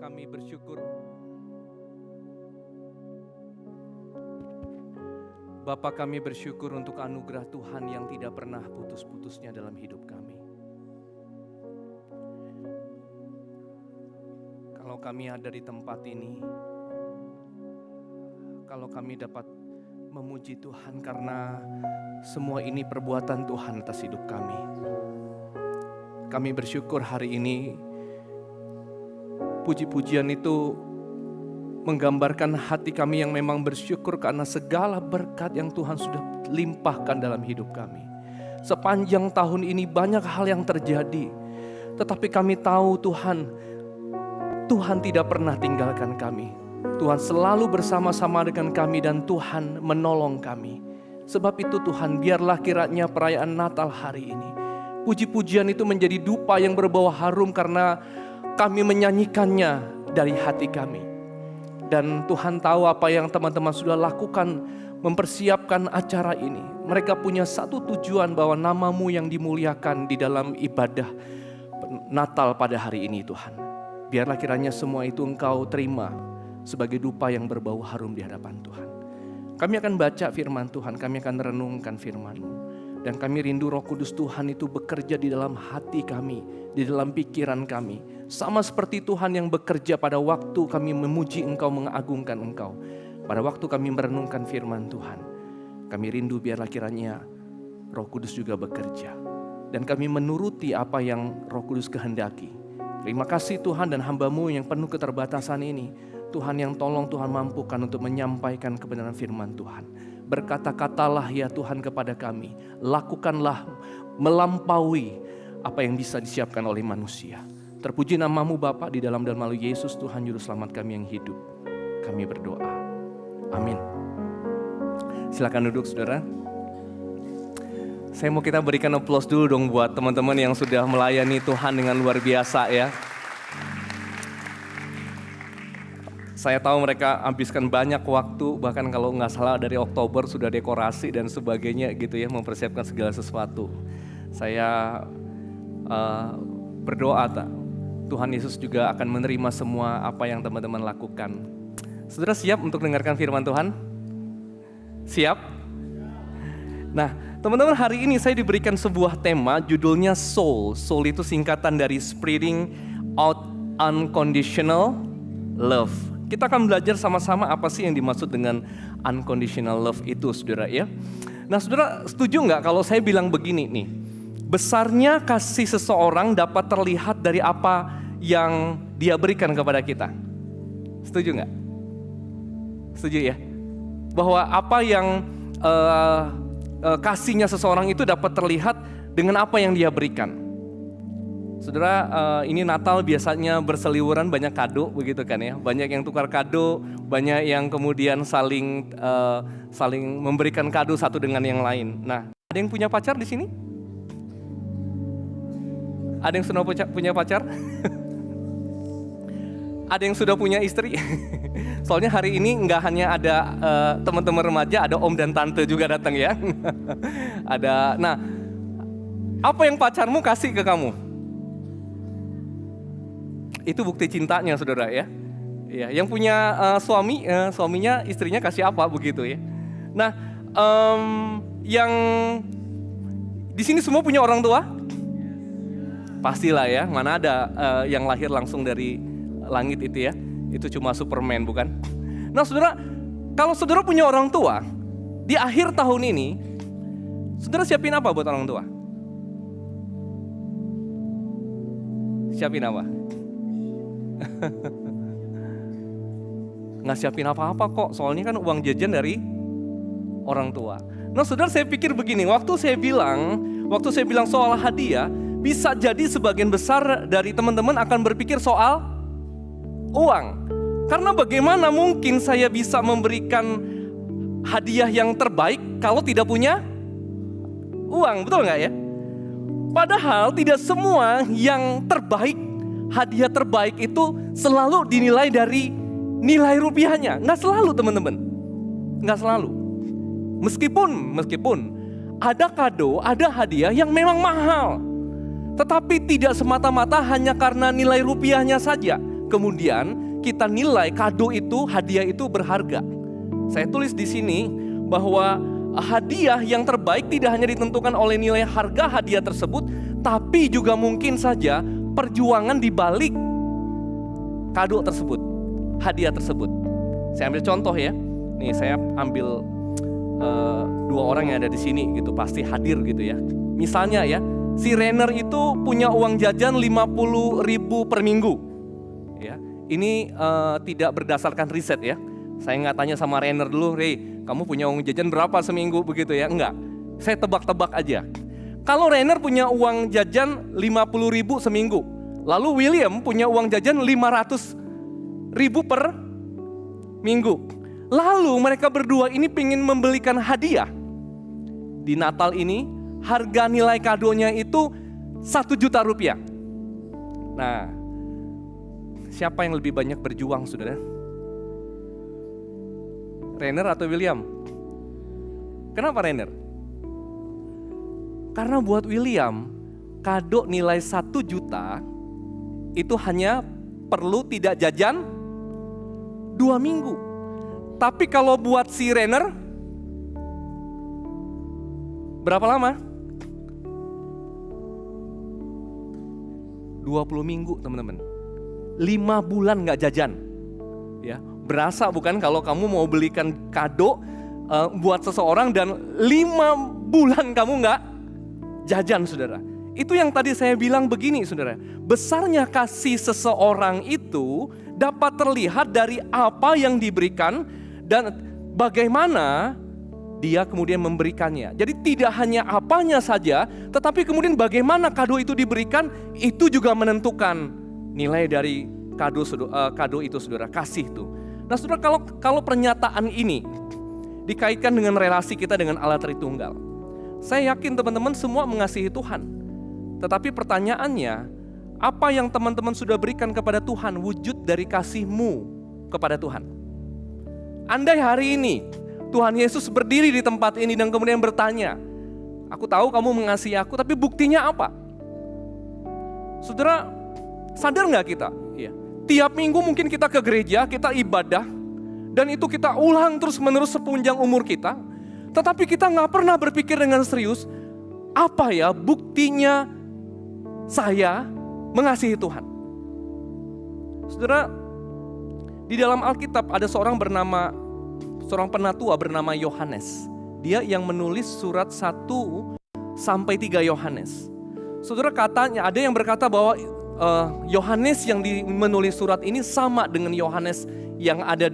kami bersyukur. Bapa, kami bersyukur untuk anugerah Tuhan yang tidak pernah putus-putusnya dalam hidup kami. Kalau kami ada di tempat ini, kalau kami dapat memuji Tuhan karena semua ini perbuatan Tuhan atas hidup kami. Kami bersyukur hari ini puji-pujian itu menggambarkan hati kami yang memang bersyukur karena segala berkat yang Tuhan sudah limpahkan dalam hidup kami. Sepanjang tahun ini banyak hal yang terjadi, tetapi kami tahu Tuhan tidak pernah tinggalkan kami. Tuhan selalu bersama-sama dengan kami dan Tuhan menolong kami. Sebab itu Tuhan, biarlah kiranya perayaan Natal hari ini, puji-pujian itu menjadi dupa yang berbau harum karena kami menyanyikannya dari hati kami. Dan Tuhan tahu apa yang teman-teman sudah lakukan mempersiapkan acara ini. Mereka punya satu tujuan bahwa nama-Mu yang dimuliakan di dalam ibadah Natal pada hari ini Tuhan. Biarlah kiranya semua itu Engkau terima sebagai dupa yang berbau harum di hadapan Tuhan. Kami akan baca firman Tuhan, kami akan renungkan firman-Mu. Dan kami rindu Roh Kudus Tuhan itu bekerja di dalam hati kami, di dalam pikiran kami. Sama seperti Tuhan yang bekerja pada waktu kami memuji Engkau, mengagungkan Engkau. Pada waktu kami merenungkan firman Tuhan. Kami rindu biarlah kiranya Roh Kudus juga bekerja. Dan kami menuruti apa yang Roh Kudus kehendaki. Terima kasih Tuhan dan hamba-Mu yang penuh keterbatasan ini. Tuhan yang tolong Tuhan mampukan untuk menyampaikan kebenaran firman Tuhan. Berkata-katalah ya Tuhan kepada kami. Lakukanlah melampaui apa yang bisa disiapkan oleh manusia. Terpuji nama-Mu Bapa, di dalam dan melalui Yesus Tuhan Juru Selamat kami yang hidup. Kami berdoa. Amin. Silakan duduk saudara. Saya mau kita berikan aplaus dulu dong buat teman-teman yang sudah melayani Tuhan dengan luar biasa ya. Saya tahu mereka habiskan banyak waktu, bahkan kalau nggak salah dari Oktober sudah dekorasi dan sebagainya gitu ya, mempersiapkan segala sesuatu. Saya berdoa Tuhan Yesus juga akan menerima semua apa yang teman-teman lakukan. Saudara siap untuk dengarkan firman Tuhan? Siap? Nah, teman-teman, hari ini saya diberikan sebuah tema, judulnya Soul. Soul itu singkatan dari Spreading Out Unconditional Love. Kita akan belajar sama-sama apa sih yang dimaksud dengan unconditional love itu, saudara ya. Nah, saudara setuju nggak kalau saya bilang begini nih, besarnya kasih seseorang dapat terlihat dari apa yang dia berikan kepada kita. Setuju nggak? Setuju ya? Bahwa apa yang kasihnya seseorang itu dapat terlihat dengan apa yang dia berikan. Saudara, ini Natal biasanya berseliweran banyak kado begitu kan ya. Banyak yang tukar kado, banyak yang kemudian saling memberikan kado satu dengan yang lain. Nah, ada yang punya pacar di sini? Ada yang sudah punya pacar? Ada yang sudah punya istri? Soalnya hari ini nggak hanya ada teman-teman remaja, ada om dan tante juga datang ya. Ada. Nah, apa yang pacarmu kasih ke kamu? Itu bukti cintanya, saudara ya. Ya, yang punya suaminya, istrinya kasih apa begitu ya. Nah, yang di sini semua punya orang tua? Pastilah ya. Mana ada yang lahir langsung dari langit itu ya. Itu cuma Superman bukan? Nah, saudara, kalau saudara punya orang tua di akhir tahun ini, saudara siapin apa buat orang tua? Siapin apa? Nggak siapin apa-apa kok, soalnya kan uang jajan dari orang tua. Nah, saudara, saya pikir begini, waktu saya bilang soal hadiah, bisa jadi sebagian besar dari teman-teman akan berpikir soal uang. Karena bagaimana mungkin saya bisa memberikan hadiah yang terbaik kalau tidak punya uang, betul nggak ya? Padahal tidak semua yang terbaik, hadiah terbaik itu selalu dinilai dari nilai rupiahnya. Nggak selalu teman-teman. Nggak selalu. Meskipun ada kado, ada hadiah yang memang mahal. Tetapi tidak semata-mata hanya karena nilai rupiahnya saja. kemudian kita nilai kado itu, hadiah itu berharga. Saya tulis di sini bahwa hadiah yang terbaik tidak hanya ditentukan oleh nilai harga hadiah tersebut, tapi juga mungkin saja perjuangan di balik kado tersebut, hadiah tersebut. Saya ambil contoh ya. Nih saya ambil 2 orang yang ada di sini gitu, pasti hadir gitu ya. Misalnya ya, si Renner itu punya uang jajan 50.000 per minggu. Ya, ini tidak berdasarkan riset ya. Saya nggak tanya sama Renner dulu, Rey, kamu punya uang jajan berapa seminggu begitu ya? Enggak, saya tebak-tebak aja. Kalau Renner punya uang jajan 50.000 seminggu, lalu William punya uang jajan 500.000 per minggu. Lalu mereka berdua ini pengen membelikan hadiah. Di Natal ini harga nilai kadonya itu 1 juta rupiah. Nah, siapa yang lebih banyak berjuang, saudara? Renner atau William? Kenapa Renner? Karena buat William, kado nilai 1 juta itu hanya perlu tidak jajan 2 minggu. Tapi kalau buat si Renner, berapa lama? 20 minggu teman-teman. 5 bulan gak jajan. Ya, berasa bukan kalau kamu mau belikan kado buat seseorang dan 5 bulan kamu gak jajan, saudara. Itu yang tadi saya bilang begini, saudara. Besarnya kasih seseorang itu dapat terlihat dari apa yang diberikan dan bagaimana dia kemudian memberikannya. Jadi tidak hanya apanya saja, tetapi kemudian bagaimana kado itu diberikan, itu juga menentukan nilai dari kado itu, saudara, kasih itu. Nah, saudara, kalau pernyataan ini dikaitkan dengan relasi kita dengan Allah Tritunggal, saya yakin teman-teman semua mengasihi Tuhan. Tetapi pertanyaannya, apa yang teman-teman sudah berikan kepada Tuhan, wujud dari kasihmu kepada Tuhan? Andai hari ini Tuhan Yesus berdiri di tempat ini dan kemudian bertanya, aku tahu kamu mengasihi aku, tapi buktinya apa? Saudara, sadar gak kita? Ya. Tiap minggu mungkin kita ke gereja, kita ibadah, dan itu kita ulang terus menerus sepanjang umur kita. Tetapi kita gak pernah berpikir dengan serius, apa ya buktinya saya mengasihi Tuhan? Saudara, di dalam Alkitab ada seorang penatua bernama Yohanes. Dia yang menulis surat 1 sampai 3 Yohanes. Saudara, katanya ada yang berkata bahwa Yohanes yang menulis surat ini sama dengan Yohanes yang ada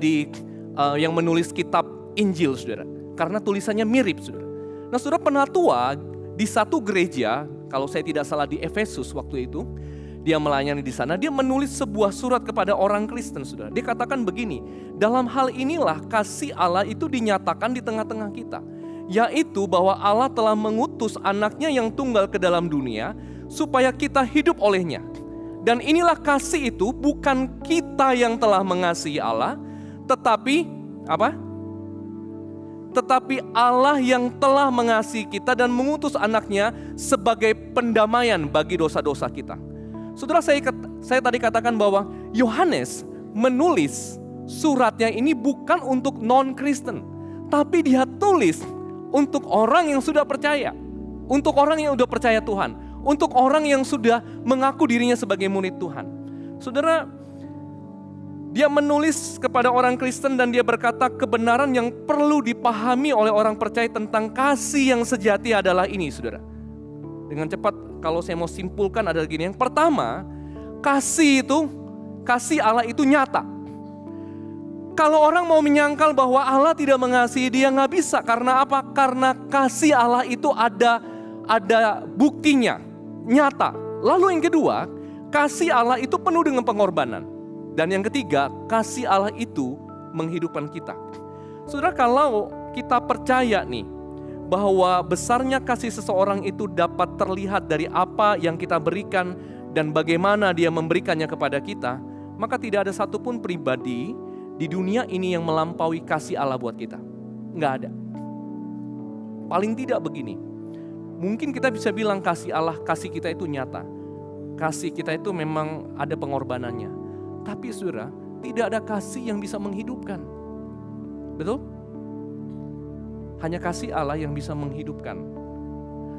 yang menulis kitab Injil, saudara. Karena tulisannya mirip, saudara. Nah, saudara, penatua di satu gereja, kalau saya tidak salah di Efesus waktu itu, dia melayani di sana, dia menulis sebuah surat kepada orang Kristen, saudara. Dia katakan begini, dalam hal inilah kasih Allah itu dinyatakan di tengah-tengah kita, yaitu bahwa Allah telah mengutus anaknya yang tunggal ke dalam dunia, supaya kita hidup olehnya. Dan inilah kasih itu, bukan kita yang telah mengasihi Allah, tetapi apa? Tetapi Allah yang telah mengasihi kita dan mengutus anaknya sebagai pendamaian bagi dosa-dosa kita. Saudara, saya tadi katakan bahwa Yohanes menulis suratnya ini bukan untuk non-Kristen, tapi dia tulis untuk orang yang sudah percaya, untuk orang yang sudah percaya Tuhan, untuk orang yang sudah mengaku dirinya sebagai murid Tuhan. Saudara, dia menulis kepada orang Kristen dan dia berkata kebenaran yang perlu dipahami oleh orang percaya tentang kasih yang sejati adalah ini, saudara. Dengan cepat kalau saya mau simpulkan adalah gini. Yang pertama, kasih Allah itu nyata. Kalau orang mau menyangkal bahwa Allah tidak mengasihi dia, nggak bisa. Karena apa? Karena kasih Allah itu ada buktinya, nyata. Lalu yang kedua, kasih Allah itu penuh dengan pengorbanan. Dan yang ketiga, kasih Allah itu menghidupkan kita. Saudara, kalau kita percaya nih, bahwa besarnya kasih seseorang itu dapat terlihat dari apa yang kita berikan dan bagaimana dia memberikannya kepada kita, maka tidak ada satupun pribadi di dunia ini yang melampaui kasih Allah buat kita. Nggak ada. Paling tidak begini, mungkin kita bisa bilang kasih Allah, kasih kita itu nyata. Kasih kita itu memang ada pengorbanannya. Tapi saudara, tidak ada kasih yang bisa menghidupkan. Betul? Hanya kasih Allah yang bisa menghidupkan.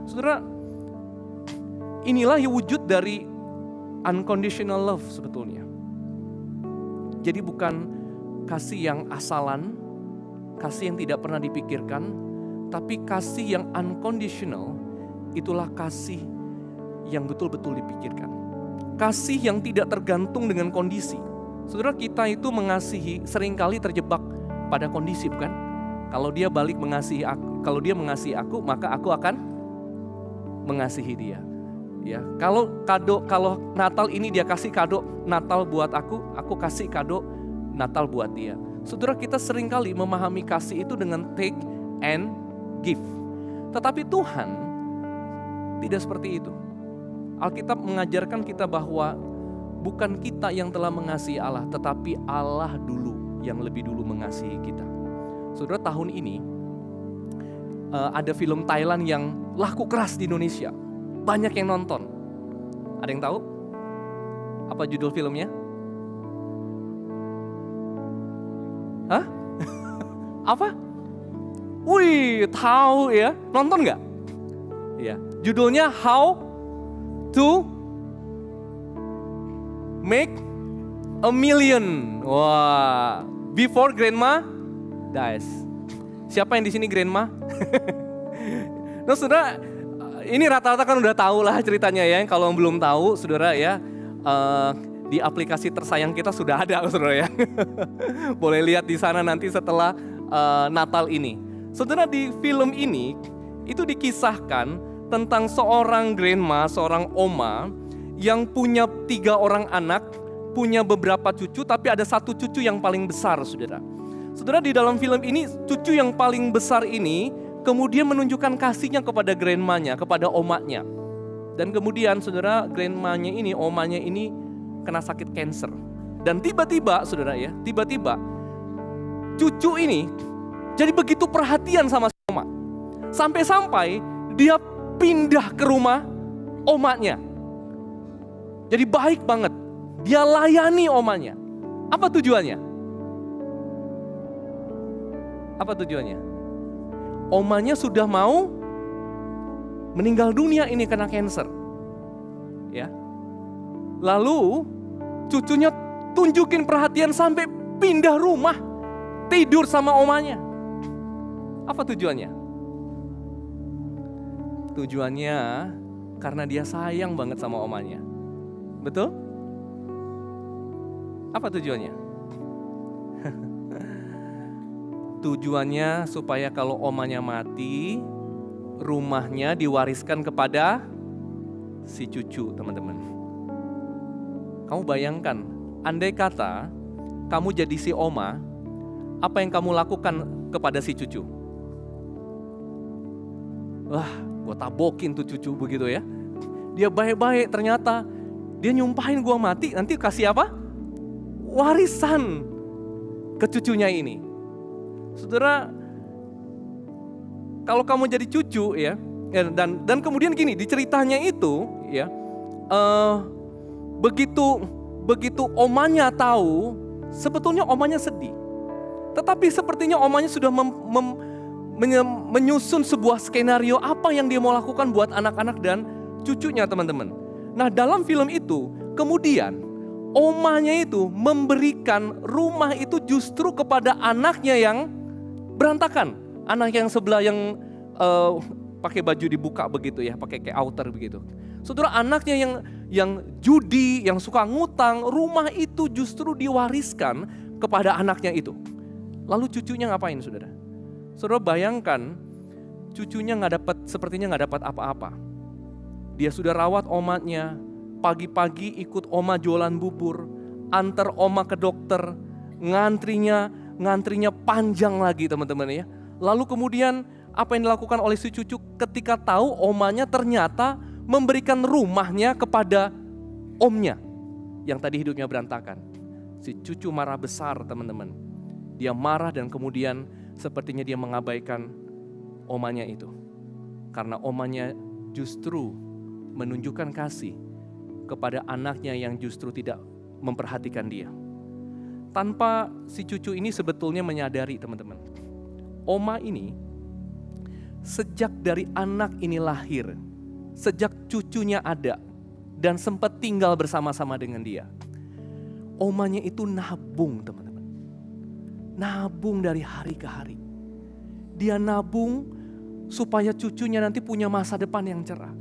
Saudara, inilah wujud dari unconditional love sebetulnya. Jadi bukan kasih yang asalan, kasih yang tidak pernah dipikirkan, tapi kasih yang unconditional, itulah kasih yang betul-betul dipikirkan. Kasih yang tidak tergantung dengan kondisi. Saudara, kita itu mengasihi seringkali terjebak pada kondisi, bukan? Kalau dia balik mengasihi aku, kalau dia mengasihi aku, maka aku akan mengasihi dia. Ya, kalau Natal ini dia kasih kado Natal buat aku kasih kado Natal buat dia. Saudara, kita seringkali memahami kasih itu dengan take and give. Tetapi Tuhan tidak seperti itu. Alkitab mengajarkan kita bahwa bukan kita yang telah mengasihi Allah, tetapi Allah dulu yang lebih dulu mengasihi kita. Saudara, tahun ini ada film Thailand yang laku keras di Indonesia. Banyak yang nonton. Ada yang tahu? Apa judul filmnya? Hah? Apa? Wih, tahu ya? Nonton nggak? Ya, judulnya How to Make a Million. Wah, Before Grandma Dies. Siapa yang di sini grandma? Nah, saudara, ini rata-rata kan udah tahu lah ceritanya ya. Kalau belum tahu, saudara ya, di aplikasi tersayang kita sudah ada, saudara ya. Boleh lihat di sana nanti setelah Natal ini. Saudara, di film ini itu dikisahkan tentang seorang grandma, seorang oma yang punya 3 orang anak, punya beberapa cucu, tapi ada satu cucu yang paling besar, saudara. Saudara, di dalam film ini cucu yang paling besar ini kemudian menunjukkan kasihnya kepada grandmanya, kepada omanya. Dan kemudian saudara, grandmanya ini, omanya ini kena sakit kanker. Dan tiba-tiba saudara ya, tiba-tiba cucu ini jadi begitu perhatian sama si oma. Sampai-sampai dia pindah ke rumah omanya. Jadi baik banget, dia layani omanya. Apa tujuannya? Apa tujuannya? Omanya sudah mau meninggal dunia ini kena kanker. Ya. Lalu cucunya tunjukin perhatian sampai pindah rumah, tidur sama omanya. Apa tujuannya? Tujuannya karena dia sayang banget sama omanya. Betul? Apa tujuannya? Tujuannya supaya kalau omanya mati, rumahnya diwariskan kepada si cucu, teman-teman. Kamu bayangkan, andai kata kamu jadi si oma, apa yang kamu lakukan kepada si cucu? Wah, gue tabokin tuh cucu begitu ya. Dia baik-baik, ternyata dia nyumpahin gue mati, nanti kasih apa? Warisan ke cucunya ini. Saudara, kalau kamu jadi cucu ya, dan kemudian gini, di ceritanya itu ya, begitu omanya tahu, sebetulnya omanya sedih. Tetapi sepertinya omanya sudah menyusun sebuah skenario apa yang dia mau lakukan buat anak-anak dan cucunya, teman-teman. Nah, dalam film itu kemudian omanya itu memberikan rumah itu justru kepada anaknya yang berantakan. Anak yang sebelah yang pakai baju dibuka begitu ya, pakai kayak outer begitu. Saudara, anaknya yang judi, yang suka ngutang, rumah itu justru diwariskan kepada anaknya itu. Lalu cucunya ngapain, saudara? Saudara bayangkan, cucunya sepertinya nggak dapat apa-apa. Dia sudah rawat omanya, pagi-pagi ikut oma jualan bubur, antar oma ke dokter, ngantrinya panjang lagi, teman-teman ya. Lalu kemudian apa yang dilakukan oleh si cucu ketika tahu omanya ternyata memberikan rumahnya kepada omnya yang tadi hidupnya berantakan. Si cucu marah besar, teman-teman. Dia marah dan kemudian sepertinya dia mengabaikan omanya itu. Karena omanya justru menunjukkan kasih kepada anaknya yang justru tidak memperhatikan dia. Tanpa si cucu ini sebetulnya menyadari, teman-teman, oma ini sejak dari anak ini lahir, sejak cucunya ada dan sempat tinggal bersama-sama dengan dia, omanya itu nabung, teman-teman. Nabung dari hari ke hari. Dia nabung supaya cucunya nanti punya masa depan yang cerah.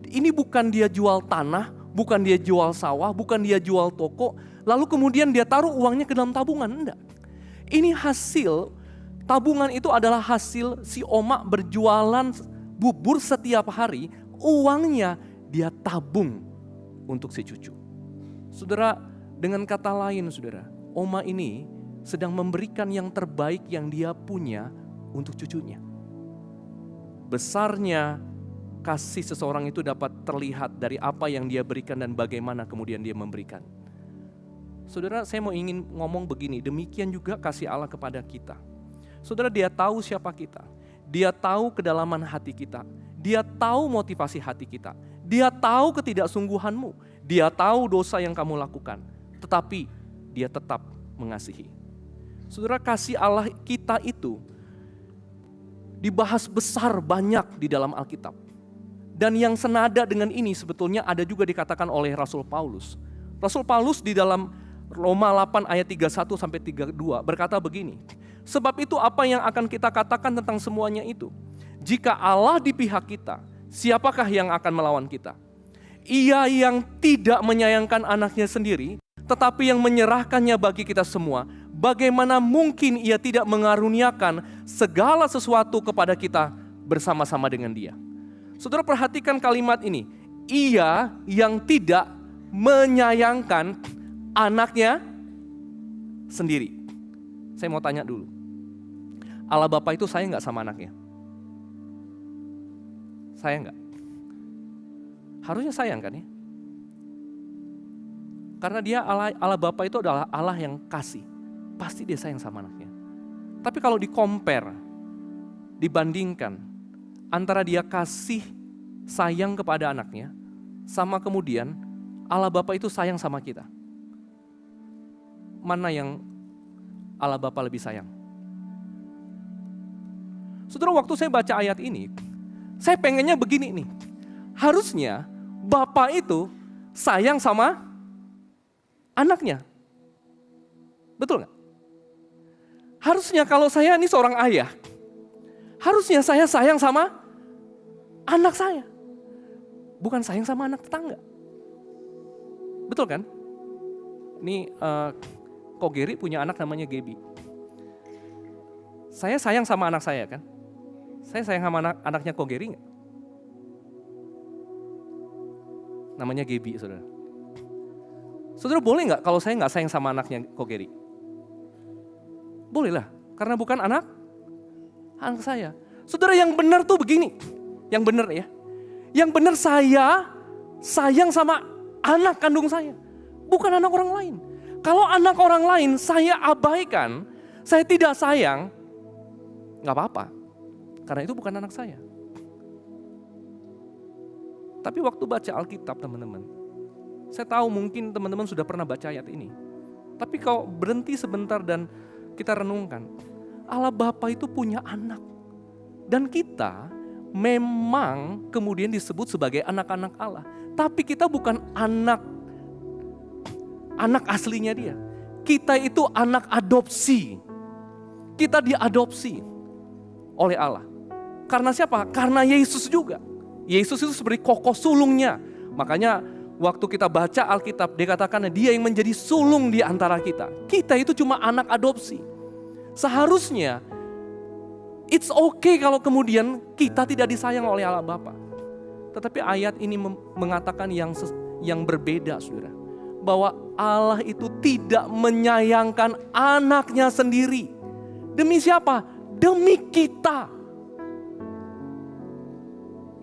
Ini bukan dia jual tanah, bukan dia jual sawah, bukan dia jual toko, lalu kemudian dia taruh uangnya ke dalam tabungan. Enggak. Ini hasil, tabungan itu adalah hasil si oma berjualan bubur setiap hari, uangnya dia tabung untuk si cucu. Saudara, dengan kata lain saudara, oma ini sedang memberikan yang terbaik yang dia punya untuk cucunya. Besarnya kasih seseorang itu dapat terlihat dari apa yang dia berikan dan bagaimana kemudian dia memberikan. Saudara, saya ingin ngomong begini, demikian juga kasih Allah kepada kita. Saudara, dia tahu siapa kita. Dia tahu kedalaman hati kita. Dia tahu motivasi hati kita. Dia tahu ketidaksungguhanmu. Dia tahu dosa yang kamu lakukan. Tetapi dia tetap mengasihi. Saudara, kasih Allah kita itu dibahas besar banyak di dalam Alkitab. Dan yang senada dengan ini sebetulnya ada juga dikatakan oleh Rasul Paulus. Rasul Paulus di dalam Roma 8 ayat 31 sampai 32 berkata begini. Sebab itu apa yang akan kita katakan tentang semuanya itu? Jika Allah di pihak kita, siapakah yang akan melawan kita? Ia yang tidak menyayangkan anaknya sendiri, tetapi yang menyerahkannya bagi kita semua, bagaimana mungkin ia tidak mengaruniakan segala sesuatu kepada kita bersama-sama dengan dia? Saudara, perhatikan kalimat ini. Ia yang tidak menyayangkan anaknya sendiri. Saya mau tanya dulu. Allah Bapa itu sayang gak sama anaknya? Sayang gak? Harusnya sayang kan ya? Karena dia Allah Bapa itu adalah Allah yang kasih. Pasti dia sayang sama anaknya. Tapi kalau di-compare, dibandingkan antara dia kasih sayang kepada anaknya, sama kemudian Allah Bapa itu sayang sama kita. Mana yang Allah Bapa lebih sayang? Saudara, waktu saya baca ayat ini, saya pengennya begini nih. Harusnya Bapa itu sayang sama anaknya. Betul gak? Harusnya kalau saya ini seorang ayah, harusnya saya sayang sama anak saya. Bukan sayang sama anak tetangga. Betul kan? Ini Ko Geri punya anak namanya Gebi. Saya sayang sama anak saya kan? Saya sayang sama anaknya Ko Geri gak? Namanya Gebi, saudara. Saudara, boleh gak kalau saya gak sayang sama anaknya Ko Geri? Boleh lah, karena bukan anak saya. Saudara, yang benar tuh begini. Yang benar ya. Yang benar saya sayang sama anak kandung saya. Bukan anak orang lain. Kalau anak orang lain saya abaikan, saya tidak sayang, gak apa-apa. Karena itu bukan anak saya. Tapi waktu baca Alkitab teman-teman, saya tahu mungkin teman-teman sudah pernah baca ayat ini. Tapi kalau berhenti sebentar dan kita renungkan, Allah Bapa itu punya anak. Dan kita memang kemudian disebut sebagai anak-anak Allah. Tapi kita bukan anak aslinya dia. Kita itu anak adopsi. Kita diadopsi oleh Allah. Karena siapa? Karena Yesus juga. Yesus itu seperti kokoh sulungnya. Makanya waktu kita baca Alkitab, dikatakan dia yang menjadi sulung di antara kita. Kita itu cuma anak adopsi. Seharusnya it's okay kalau kemudian kita tidak disayang oleh Allah Bapa. Tetapi ayat ini mengatakan yang berbeda, saudara. Bahwa Allah itu tidak menyayangkan anaknya sendiri. Demi siapa? Demi kita.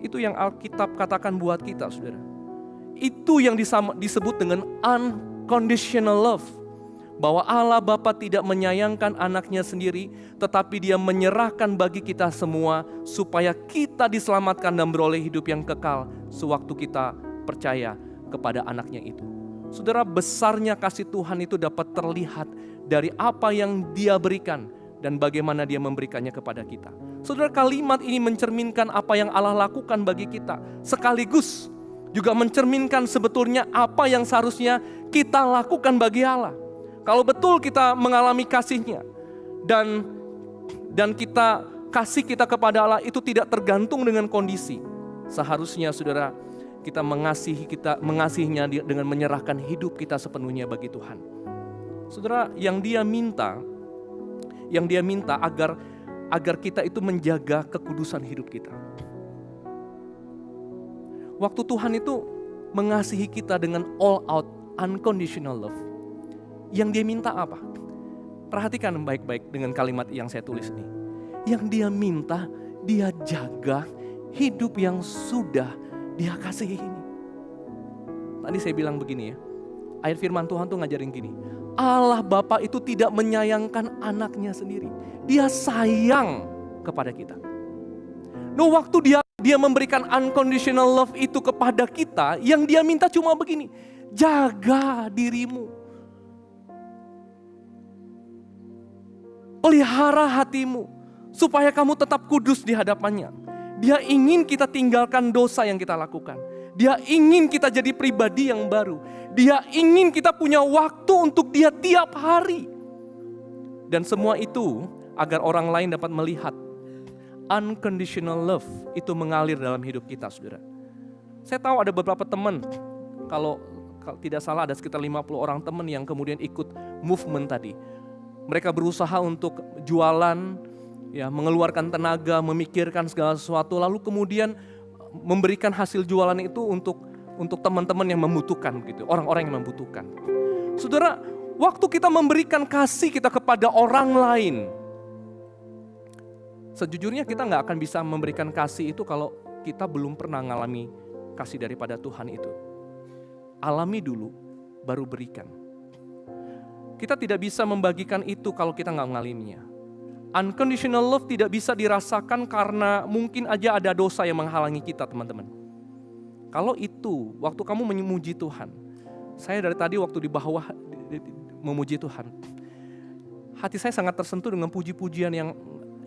Itu yang Alkitab katakan buat kita, saudara. Itu yang disebut dengan unconditional love. Bahwa Allah Bapa tidak menyayangkan anaknya sendiri, tetapi dia menyerahkan bagi kita semua supaya kita diselamatkan dan beroleh hidup yang kekal sewaktu kita percaya kepada anaknya itu. Saudara, besarnya kasih Tuhan itu dapat terlihat dari apa yang Dia berikan dan bagaimana Dia memberikannya kepada kita. Saudara, kalimat ini mencerminkan apa yang Allah lakukan bagi kita, sekaligus juga mencerminkan sebetulnya apa yang seharusnya kita lakukan bagi Allah. Kalau betul kita mengalami kasih-Nya dan kasih kita kepada Allah itu tidak tergantung dengan kondisi. Seharusnya saudara, kita mengasihinya dengan menyerahkan hidup kita sepenuhnya bagi Tuhan. Saudara, yang dia minta agar kita itu menjaga kekudusan hidup kita. Waktu Tuhan itu mengasihi kita dengan all out unconditional love, yang dia minta apa? Perhatikan baik-baik dengan kalimat yang saya tulis ini. Yang dia minta, dia jaga hidup yang sudah Dia kasihi ini. Tadi saya bilang begini ya, ayat firman Tuhan tuh ngajarin gini, Allah Bapa itu tidak menyayangkan anaknya sendiri. Dia sayang kepada kita. No, waktu dia memberikan unconditional love itu kepada kita, yang dia minta cuma begini, jaga dirimu. Pelihara hatimu, supaya kamu tetap kudus di hadapannya. Dia ingin kita tinggalkan dosa yang kita lakukan. Dia ingin kita jadi pribadi yang baru. Dia ingin kita punya waktu untuk Dia tiap hari. Dan semua itu agar orang lain dapat melihat unconditional love itu mengalir dalam hidup kita, saudara. Saya tahu ada beberapa teman, kalau tidak salah ada sekitar 50 orang teman yang kemudian ikut movement tadi. Mereka berusaha untuk jualan, ya, mengeluarkan tenaga, memikirkan segala sesuatu, lalu kemudian memberikan hasil jualan itu untuk teman-teman yang membutuhkan, gitu, orang-orang yang membutuhkan. Saudara, waktu kita memberikan kasih kita kepada orang lain, sejujurnya kita nggak akan bisa memberikan kasih itu kalau kita belum pernah mengalami kasih daripada Tuhan itu. Alami dulu, baru berikan. Kita tidak bisa membagikan itu kalau kita nggak mengalaminya. Unconditional love tidak bisa dirasakan karena mungkin aja ada dosa yang menghalangi kita, teman-teman. Kalau itu, waktu kamu memuji Tuhan, saya dari tadi waktu di bawah memuji Tuhan, hati saya sangat tersentuh dengan puji-pujian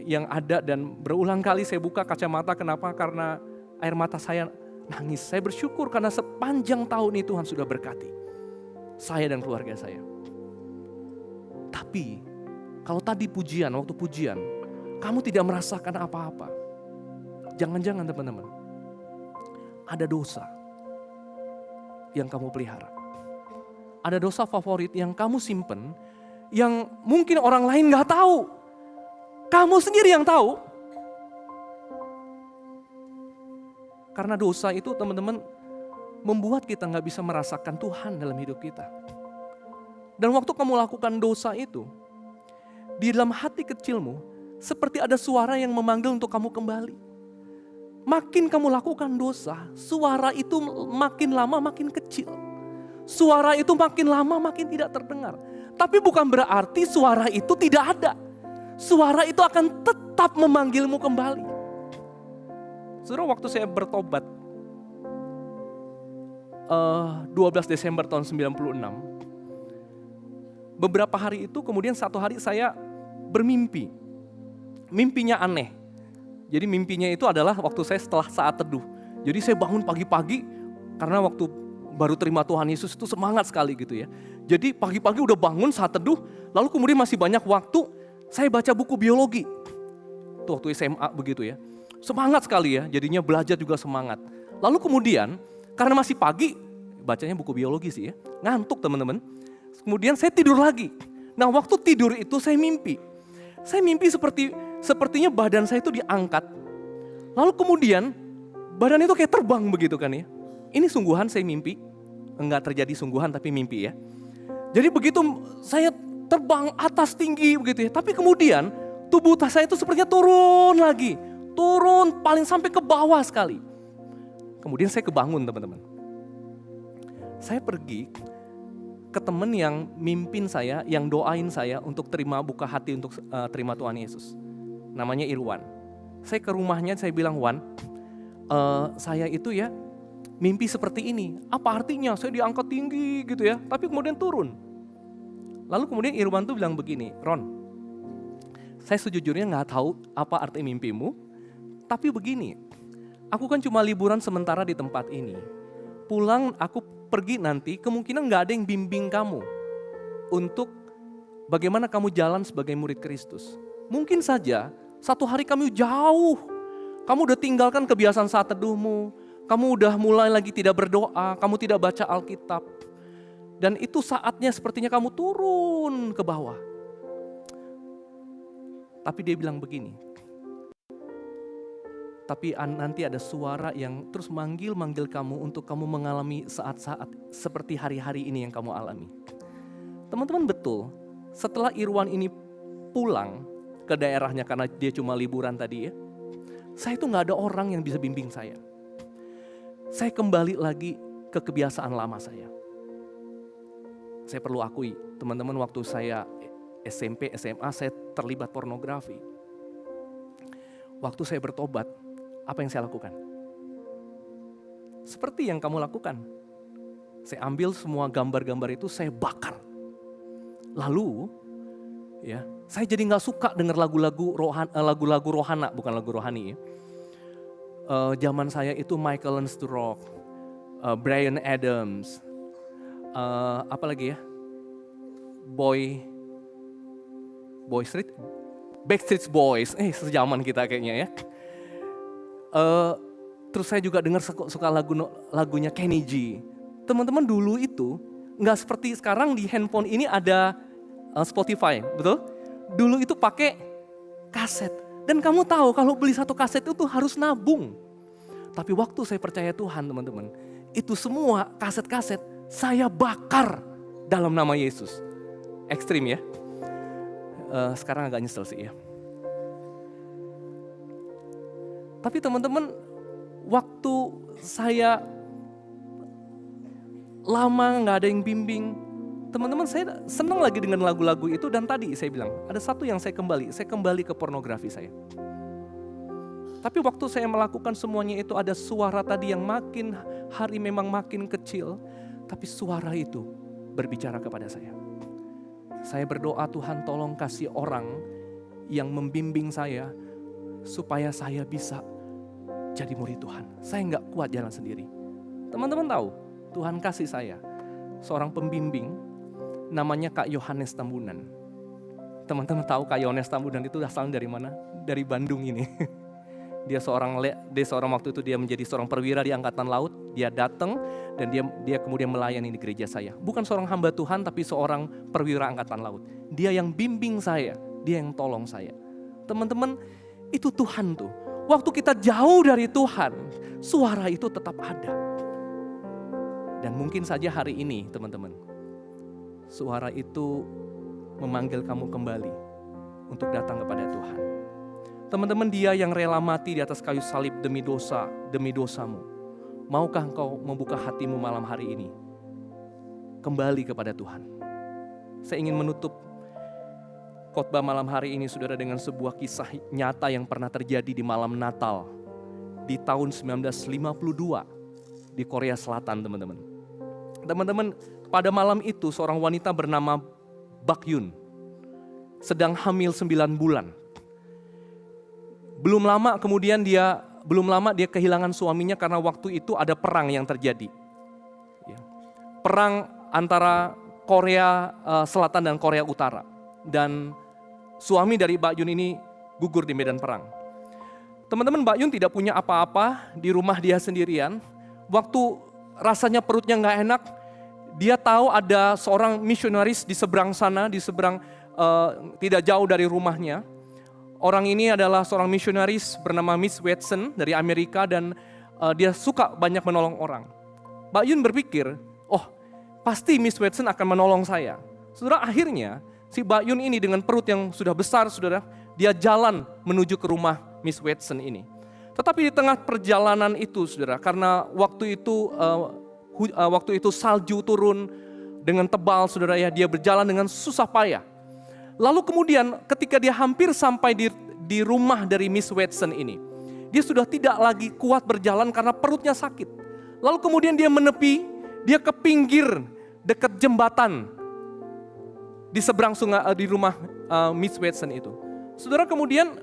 yang ada, dan berulang kali saya buka kacamata. Kenapa? Karena air mata saya nangis. Saya bersyukur karena sepanjang tahun ini Tuhan sudah berkati saya dan keluarga saya. Tapi kalau tadi waktu pujian, kamu tidak merasakan apa-apa. Jangan-jangan teman-teman, ada dosa yang kamu pelihara. Ada dosa favorit yang kamu simpen, yang mungkin orang lain gak tahu. Kamu sendiri yang tahu. Karena dosa itu teman-teman membuat kita gak bisa merasakan Tuhan dalam hidup kita. Dan waktu kamu lakukan dosa itu, di dalam hati kecilmu, seperti ada suara yang memanggil untuk kamu kembali. Makin kamu lakukan dosa, suara itu makin lama makin kecil. Suara itu makin lama makin tidak terdengar. Tapi bukan berarti suara itu tidak ada. Suara itu akan tetap memanggilmu kembali. Saudara, waktu saya bertobat, 12 Desember tahun 96, beberapa hari itu kemudian satu hari saya bermimpi. Mimpinya aneh. Jadi mimpinya itu adalah waktu saya setelah saat teduh. Jadi saya bangun pagi-pagi karena waktu baru terima Tuhan Yesus itu semangat sekali gitu ya. Jadi pagi-pagi udah bangun saat teduh, lalu kemudian masih banyak waktu saya baca buku biologi. Itu waktu SMA begitu ya. Semangat sekali ya, jadinya belajar juga semangat. Lalu kemudian karena masih pagi, bacanya buku biologi sih ya, ngantuk teman-teman. Kemudian saya tidur lagi. Nah, waktu tidur itu saya mimpi. Saya mimpi sepertinya badan saya itu diangkat. Lalu kemudian badan itu kayak terbang begitu kan ya. Ini sungguhan saya mimpi. Enggak terjadi sungguhan tapi mimpi ya. Jadi begitu saya terbang atas tinggi begitu ya. Tapi kemudian tubuh saya itu sepertinya turun lagi. Turun paling sampai ke bawah sekali. Kemudian saya kebangun teman-teman. Saya pergi ke teman yang mimpin saya, yang doain saya untuk buka hati untuk terima Tuhan Yesus. Namanya Irwan. Saya ke rumahnya, saya bilang, Wan, saya itu ya mimpi seperti ini. Apa artinya? Saya diangkat tinggi gitu ya, tapi kemudian turun. Lalu kemudian Irwan tuh bilang begini, Ron, saya sejujurnya nggak tahu apa arti mimpimu, tapi begini, aku kan cuma liburan sementara di tempat ini. Pulang aku pergi nanti, kemungkinan nggak ada yang bimbing kamu untuk bagaimana kamu jalan sebagai murid Kristus. Mungkin saja satu hari kamu jauh, kamu udah tinggalkan kebiasaan saat teduhmu, kamu udah mulai lagi tidak berdoa, kamu tidak baca Alkitab. Dan itu saatnya sepertinya kamu turun ke bawah. Tapi dia bilang begini, tapi nanti ada suara yang terus manggil kamu untuk kamu mengalami saat-saat seperti hari-hari ini yang kamu alami. Teman-teman, betul, setelah Irwan ini pulang ke daerahnya karena dia cuma liburan tadi ya, saya itu gak ada orang yang bisa bimbing saya. Saya kembali lagi ke kebiasaan lama saya. Saya perlu akui, teman-teman, waktu saya SMP, SMA, saya terlibat pornografi. Waktu saya bertobat, apa yang saya lakukan? Seperti yang kamu lakukan. Saya ambil semua gambar-gambar itu, saya bakar. Lalu, ya, saya jadi nggak suka dengar lagu-lagu rohana, bukan lagu rohani. Ya. Zaman saya itu Michael Learns to Rock, Bryan Adams, apa lagi ya? Backstreet Boys, sejaman kita kayaknya ya. Terus saya juga dengar suka lagunya Kenny G. Teman-teman, dulu itu nggak seperti sekarang di handphone ini ada Spotify, betul? Dulu itu pakai kaset. Dan kamu tahu kalau beli satu kaset itu harus nabung. Tapi waktu saya percaya Tuhan, teman-teman, itu semua kaset-kaset saya bakar dalam nama Yesus. Ekstrim ya. Sekarang agak nyesel sih ya. Tapi teman-teman, waktu saya lama gak ada yang bimbing, teman-teman, saya senang lagi dengan lagu-lagu itu. Dan tadi saya bilang, ada satu yang saya kembali ke pornografi saya. Tapi waktu saya melakukan semuanya itu, ada suara tadi yang makin hari memang makin kecil, tapi suara itu berbicara kepada saya. Saya berdoa, Tuhan tolong kasih orang yang membimbing saya, supaya saya bisa jadi murid Tuhan. Saya nggak kuat jalan sendiri. Teman-teman tahu, Tuhan kasih saya seorang pembimbing, namanya Kak Yohanes Tambunan. Teman-teman tahu Kak Yohanes Tambunan itu asalnya dari mana? Dari Bandung ini. Dia seorang waktu itu dia menjadi seorang perwira di Angkatan Laut. Dia datang dan dia kemudian melayani di gereja saya. Bukan seorang hamba Tuhan, tapi seorang perwira Angkatan Laut. Dia yang bimbing saya, dia yang tolong saya. Teman-teman, itu Tuhan tuh. Waktu kita jauh dari Tuhan, suara itu tetap ada. Dan mungkin saja hari ini, teman-teman, suara itu memanggil kamu kembali untuk datang kepada Tuhan. Teman-teman, dia yang rela mati di atas kayu salib demi dosamu. Maukah engkau membuka hatimu malam hari ini? Kembali kepada Tuhan. Saya ingin menutup khotbah malam hari ini, saudara, dengan sebuah kisah nyata yang pernah terjadi di malam Natal di tahun 1952 di Korea Selatan, teman-teman. Teman-teman, pada malam itu seorang wanita bernama Bakyun sedang hamil 9 bulan. Belum lama dia kehilangan suaminya karena waktu itu ada perang yang terjadi. Perang antara Korea Selatan dan Korea Utara. Dan suami dari Mbak Yun ini gugur di medan perang. Teman-teman, Mbak Yun tidak punya apa-apa, di rumah dia sendirian. Waktu rasanya perutnya gak enak, dia tahu ada seorang misionaris di seberang sana, tidak jauh dari rumahnya. Orang ini adalah seorang misionaris bernama Miss Watson dari Amerika dan dia suka banyak menolong orang. Mbak Yun berpikir, pasti Miss Watson akan menolong saya. Saudara, akhirnya si Mbak Yun ini dengan perut yang sudah besar, saudara, dia jalan menuju ke rumah Miss Watson ini. Tetapi di tengah perjalanan itu, saudara, karena waktu itu salju turun dengan tebal, saudara ya, dia berjalan dengan susah payah. Lalu kemudian ketika dia hampir sampai di rumah dari Miss Watson ini, dia sudah tidak lagi kuat berjalan karena perutnya sakit. Lalu kemudian dia menepi, dia ke pinggir dekat jembatan di seberang sungai di rumah Miss Watson itu. Saudara, kemudian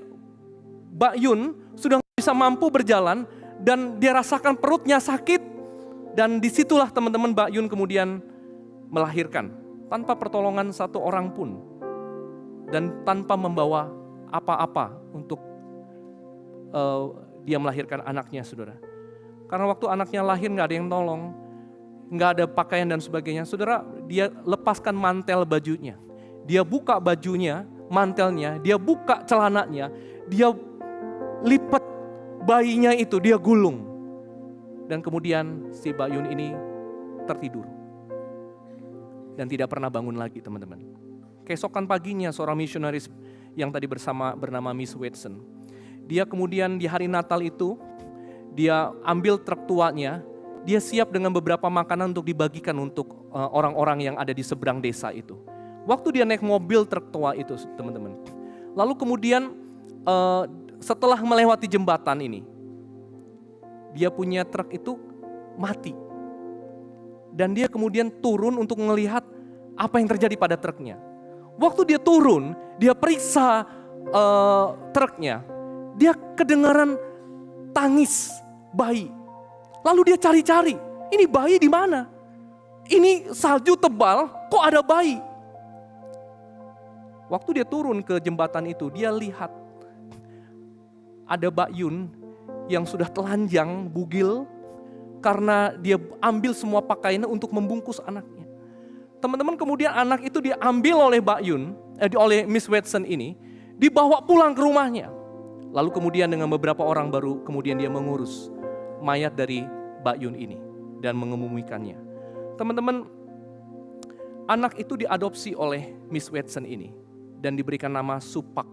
Mbak Yun sudah bisa mampu berjalan dan dia rasakan perutnya sakit, dan disitulah teman-teman Mbak Yun kemudian melahirkan tanpa pertolongan satu orang pun dan tanpa membawa apa-apa untuk dia melahirkan anaknya, saudara. Karena waktu anaknya lahir gak ada yang tolong, gak ada pakaian dan sebagainya. Saudara, dia lepaskan mantel bajunya, dia buka bajunya, mantelnya, dia buka celananya, dia lipat bayinya itu, dia gulung. Dan kemudian si Mbak Yun ini tertidur dan tidak pernah bangun lagi, teman-teman. Keesokan paginya seorang misionaris yang tadi bernama Miss Watson, dia kemudian di hari Natal itu, dia ambil truk tuanya, dia siap dengan beberapa makanan untuk dibagikan untuk orang-orang yang ada di seberang desa itu. Waktu dia naik mobil truk tua itu, teman-teman. Lalu kemudian setelah melewati jembatan ini, dia punya truk itu mati. Dan dia kemudian turun untuk melihat apa yang terjadi pada truknya. Waktu dia turun, dia periksa truknya, dia kedengaran tangis bayi. Lalu dia cari-cari, ini bayi di mana? Ini salju tebal, kok ada bayi? Waktu dia turun ke jembatan itu, dia lihat ada Mbak Yun yang sudah telanjang, bugil, karena dia ambil semua pakaiannya untuk membungkus anaknya. Teman-teman, kemudian anak itu diambil oleh Mbak Yun, oleh Miss Watson ini, dibawa pulang ke rumahnya. Lalu kemudian dengan beberapa orang baru kemudian dia mengurus mayat dari Mbak Yun ini dan mengemumikannya. Teman-teman, anak itu diadopsi oleh Miss Watson ini dan diberikan nama Supak.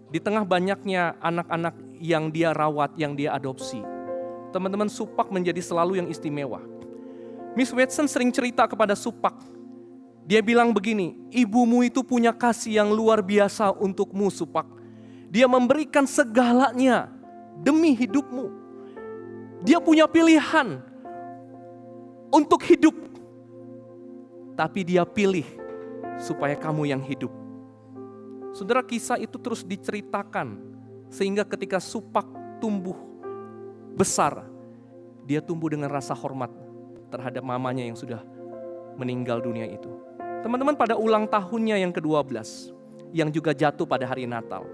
Di tengah banyaknya anak-anak yang dia rawat, yang dia adopsi, teman-teman, Supak menjadi selalu yang istimewa. Miss Watson sering cerita kepada Supak. Dia bilang begini, ibumu itu punya kasih yang luar biasa untukmu, Supak. Dia memberikan segalanya demi hidupmu. Dia punya pilihan untuk hidup, tapi dia pilih supaya kamu yang hidup. Saudara, kisah itu terus diceritakan sehingga ketika Supak tumbuh besar, dia tumbuh dengan rasa hormat terhadap mamanya yang sudah meninggal dunia itu. Teman-teman, pada ulang tahunnya yang ke-12 yang juga jatuh pada hari Natal,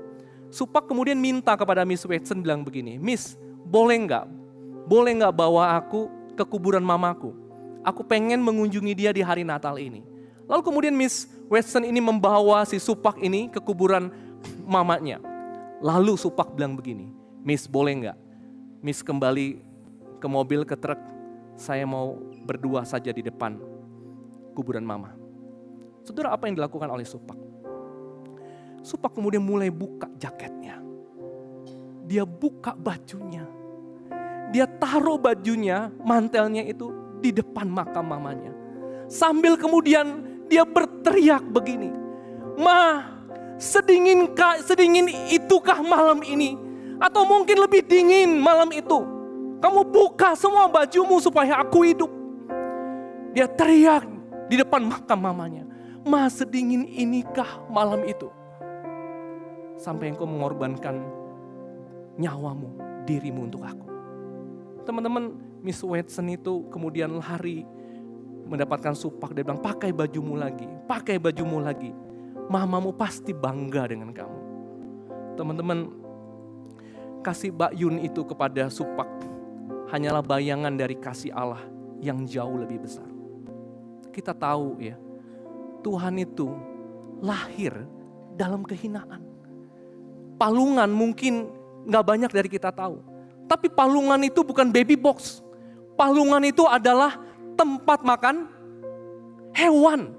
Supak kemudian minta kepada Miss Watson, bilang begini, Miss, boleh nggak bawa aku ke kuburan mamaku? Aku pengen mengunjungi dia di hari Natal ini. Lalu kemudian Miss Watson ini membawa si Supak ini ke kuburan mamanya. Lalu Supak bilang begini, Miss, boleh nggak? Miss kembali ke mobil, ke truk, saya mau berdua saja di depan kuburan mama. Saudara, apa yang dilakukan oleh Supak? Supak kemudian mulai buka jaketnya. Dia buka bajunya. Dia taruh bajunya, mantelnya itu di depan makam mamanya. Sambil kemudian dia berteriak begini, Ma, sedingin itukah malam ini? Atau mungkin lebih dingin malam itu? Kamu buka semua bajumu supaya aku hidup. Dia teriak di depan makam mamanya, Ma, sedingin inikah malam itu? Sampai engkau mengorbankan nyawamu, dirimu untuk aku. Teman-teman, Miss Watson itu kemudian lari mendapatkan Supak. Dia bilang, pakai bajumu lagi, pakai bajumu lagi. Mamamu pasti bangga dengan kamu. Teman-teman, kasih Mbak Yun itu kepada Supak hanyalah bayangan dari kasih Allah yang jauh lebih besar. Kita tahu ya, Tuhan itu lahir dalam kehinaan. Palungan mungkin gak banyak dari kita tahu. Tapi palungan itu bukan baby box. Palungan itu adalah tempat makan hewan.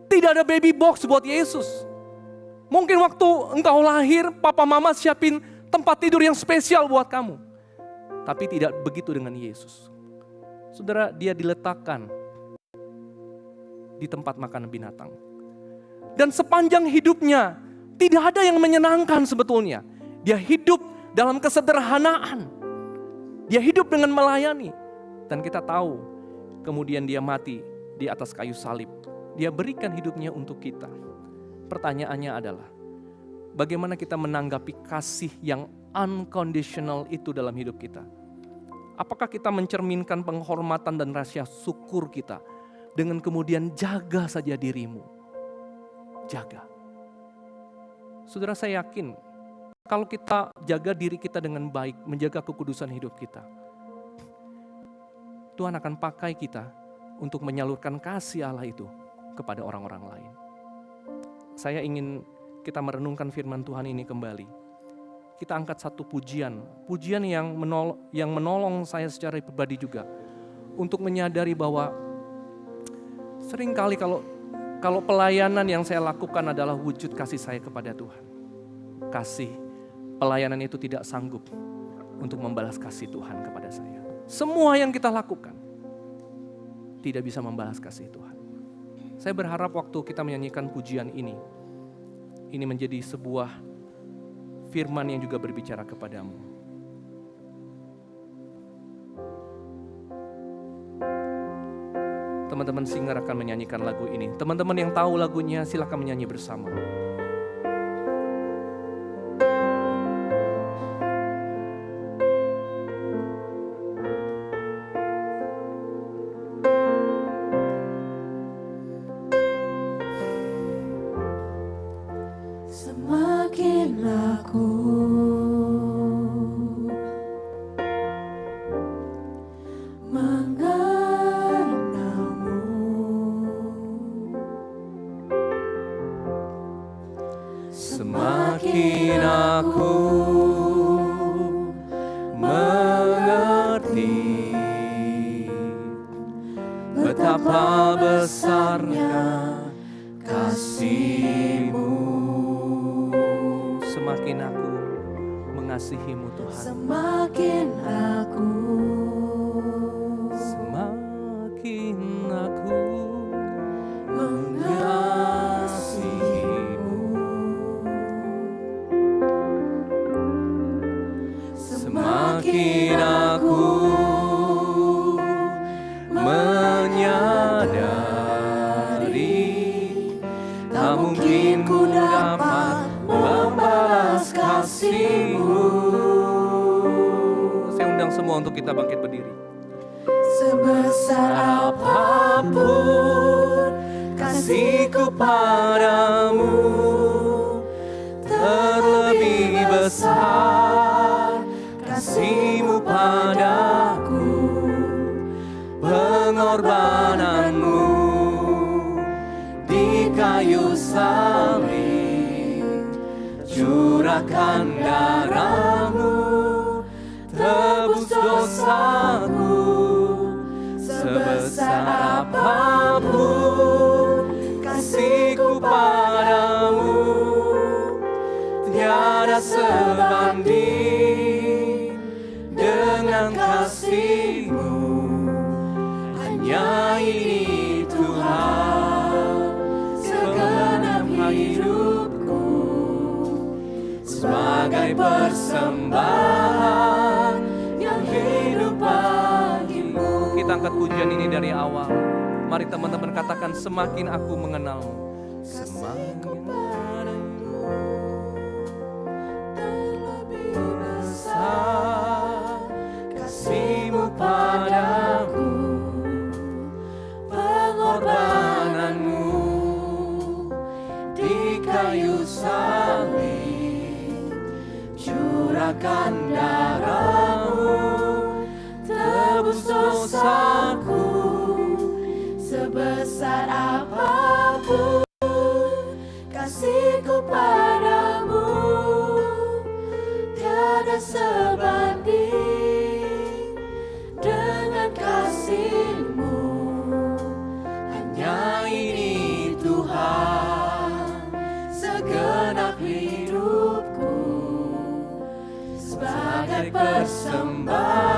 Tidak ada baby box buat Yesus. Mungkin waktu engkau lahir, papa mama siapin tempat tidur yang spesial buat kamu. Tapi tidak begitu dengan Yesus. Saudara, dia diletakkan di tempat makan binatang. Dan sepanjang hidupnya, tidak ada yang menyenangkan sebetulnya. Dia hidup dalam kesederhanaan. Dia hidup dengan melayani. Dan kita tahu kemudian dia mati di atas kayu salib. Dia berikan hidupnya untuk kita. Pertanyaannya adalah, bagaimana kita menanggapi kasih yang unconditional itu dalam hidup kita? Apakah kita mencerminkan penghormatan dan rasa syukur kita dengan kemudian jaga saja dirimu? Jaga. Saudara, saya yakin kalau kita jaga diri kita dengan baik, menjaga kekudusan hidup kita, Tuhan akan pakai kita untuk menyalurkan kasih Allah itu kepada orang-orang lain. Saya ingin kita merenungkan firman Tuhan ini kembali. Kita angkat satu pujian yang menolong saya secara pribadi juga untuk menyadari bahwa seringkali kalau pelayanan yang saya lakukan adalah wujud kasih saya kepada Tuhan. Pelayanan itu tidak sanggup untuk membalas kasih Tuhan kepada saya. Semua yang kita lakukan tidak bisa membalas kasih Tuhan. Saya berharap waktu kita menyanyikan pujian ini menjadi sebuah firman yang juga berbicara kepadamu. Teman-teman singer akan menyanyikan lagu ini. Teman-teman yang tahu lagunya silakan menyanyi bersama. Semakin aku mengenalmu, semakin aku mengerti betapa besarnya kasih-Mu. Semakin aku mengasihi-Mu Tuhan, semakin aku mengasihi-Mu, semakin aku menyadari tak mungkin ku dapat membalas kasih-Mu. Saya undang semua untuk kita bangkit berdiri. sebesar apapun kasihku padamu, terlebih besar kasih-Mu padaku, pengorbananmu di kayu salib, curahkan darah-Mu, tebus dosaku. Sebesar apapun kasihku padamu, tiada sebanding dengan kasih-Mu. Hanya ini Tuhan, segenap hidupku sebagai persembahan yang hidup bagimu. Kita angkat pujian ini dari awal. Mari teman-teman katakan, semakin aku mengenalmu, semakin padamu, terlebih besar kasih-Mu padaku, pengorbananmu di kayu salib, curahkan darah-Mu, tebus dosaku. Sebesar apapun kasihku padamu, tiada sebanding dengan kasih-Mu. Hanya ini Tuhan, segenap hidupku sebagai persembahan